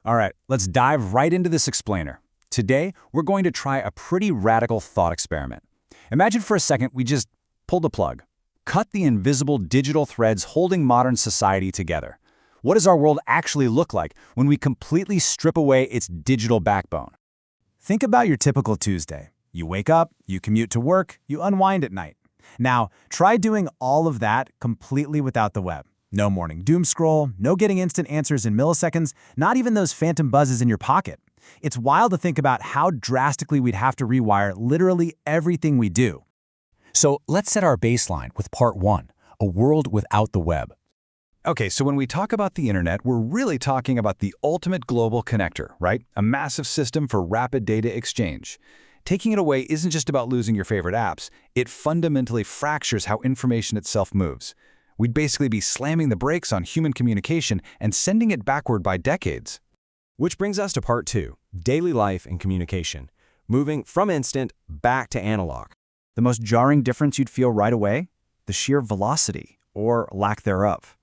All right, let's dive right into this explainer. Today, we're going to try a pretty radical thought experiment. Imagine for a second we just pulled the plug. Cut the invisible digital threads holding modern society together. What does our world actually look like when we completely strip away its digital backbone? Think about your typical Tuesday. You wake up, you commute to work, you unwind at night. Now, try doing all of that completely without the web. No morning doom scroll, no getting instant answers in milliseconds, not even those phantom buzzes in your pocket. It's wild to think about how drastically we'd have to rewire literally everything we do. So let's set our baseline with part 1, a world without the web. Okay, so when we talk about the internet, we're really talking about the ultimate global connector, right? A massive system for rapid data exchange. Taking it away isn't just about losing your favorite apps, it fundamentally fractures how information itself moves. We'd basically be slamming the brakes on human communication and sending it backward by decades. Which brings us to part 2, daily life and communication, moving from instant back to analog. The most jarring difference you'd feel right away? The sheer velocity, or lack thereof.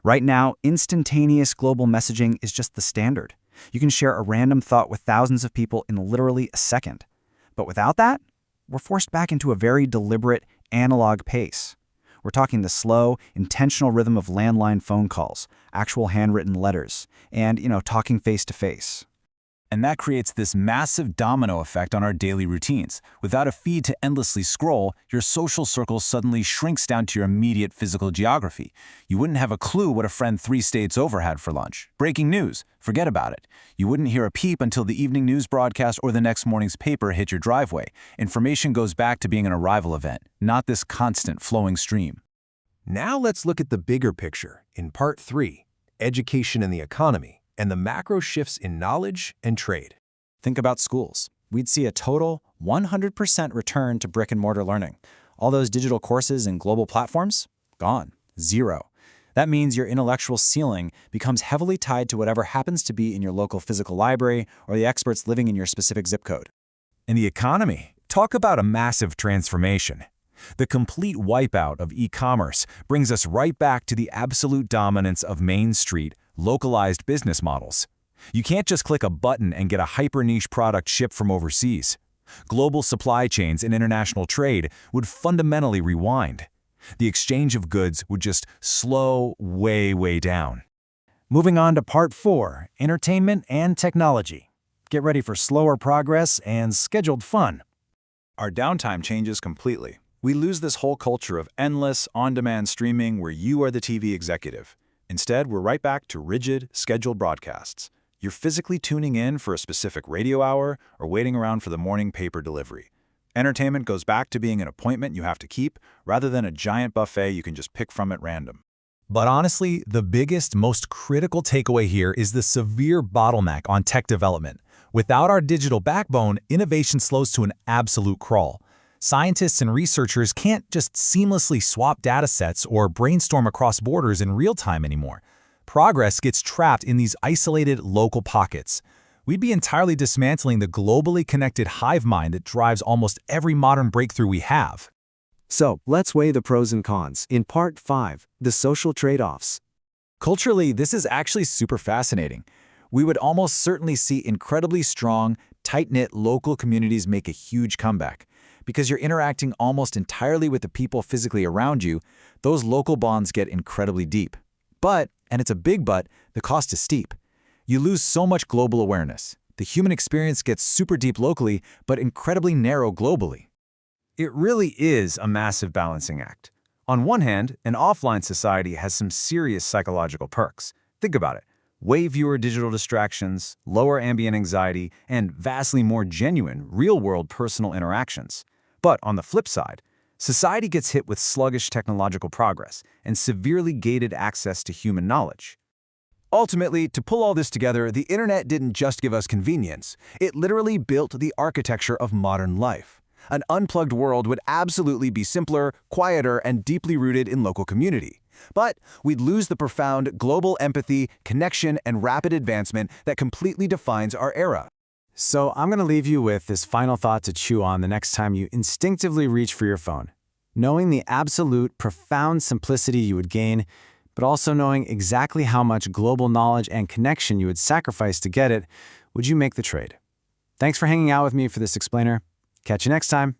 Right now, instantaneous global messaging is just the standard. You can share a random thought with thousands of people in literally a second. But without that, we're forced back into a very deliberate, analog pace. We're talking the slow, intentional rhythm of landline phone calls, actual handwritten letters, and, talking face-to-face. And that creates this massive domino effect on our daily routines. Without a feed to endlessly scroll, your social circle suddenly shrinks down to your immediate physical geography. You wouldn't have a clue what a friend 3 states over had for lunch. Breaking news, forget about it. You wouldn't hear a peep until the evening news broadcast or the next morning's paper hit your driveway. Information goes back to being an arrival event, not this constant flowing stream. Now let's look at the bigger picture in part 3, education and the economy, and the macro shifts in knowledge and trade. Think about schools. We'd see a total 100% return to brick-and-mortar learning. All those digital courses and global platforms? Gone. Zero. That means your intellectual ceiling becomes heavily tied to whatever happens to be in your local physical library or the experts living in your specific zip code. In the economy, talk about a massive transformation. The complete wipeout of e-commerce brings us right back to the absolute dominance of Main Street, localized business models. You can't just click a button and get a hyper-niche product shipped from overseas. Global supply chains and international trade would fundamentally rewind. The exchange of goods would just slow way down. Moving on to part 4, entertainment and technology. Get ready for slower progress and scheduled fun. Our downtime changes completely. We lose this whole culture of endless, on-demand streaming where you are the TV executive. Instead, we're right back to rigid, scheduled broadcasts. You're physically tuning in for a specific radio hour or waiting around for the morning paper delivery. Entertainment goes back to being an appointment you have to keep rather than a giant buffet you can just pick from at random. But honestly, the biggest, most critical takeaway here is the severe bottleneck on tech development. Without our digital backbone, innovation slows to an absolute crawl. Scientists and researchers can't just seamlessly swap datasets or brainstorm across borders in real time anymore. Progress gets trapped in these isolated local pockets. We'd be entirely dismantling the globally connected hive mind that drives almost every modern breakthrough we have. So, let's weigh the pros and cons. In part 5, the social trade-offs. Culturally, this is actually super fascinating. We would almost certainly see incredibly strong, tight-knit local communities make a huge comeback. Because you're interacting almost entirely with the people physically around you, those local bonds get incredibly deep. But, and it's a big but, the cost is steep. You lose so much global awareness. The human experience gets super deep locally, but incredibly narrow globally. It really is a massive balancing act. On one hand, an offline society has some serious psychological perks. Think about it. Way fewer digital distractions, lower ambient anxiety, and vastly more genuine, real-world personal interactions. But on the flip side, society gets hit with sluggish technological progress and severely gated access to human knowledge. Ultimately, to pull all this together, the internet didn't just give us convenience. It literally built the architecture of modern life. An unplugged world would absolutely be simpler, quieter, and deeply rooted in local community. But we'd lose the profound global empathy, connection, and rapid advancement that completely defines our era. So I'm going to leave you with this final thought to chew on the next time you instinctively reach for your phone. Knowing the absolute, profound simplicity you would gain but also knowing exactly how much global knowledge and connection you would sacrifice to get it, would you make the trade? Thanks for hanging out with me for this explainer. Catch you next time.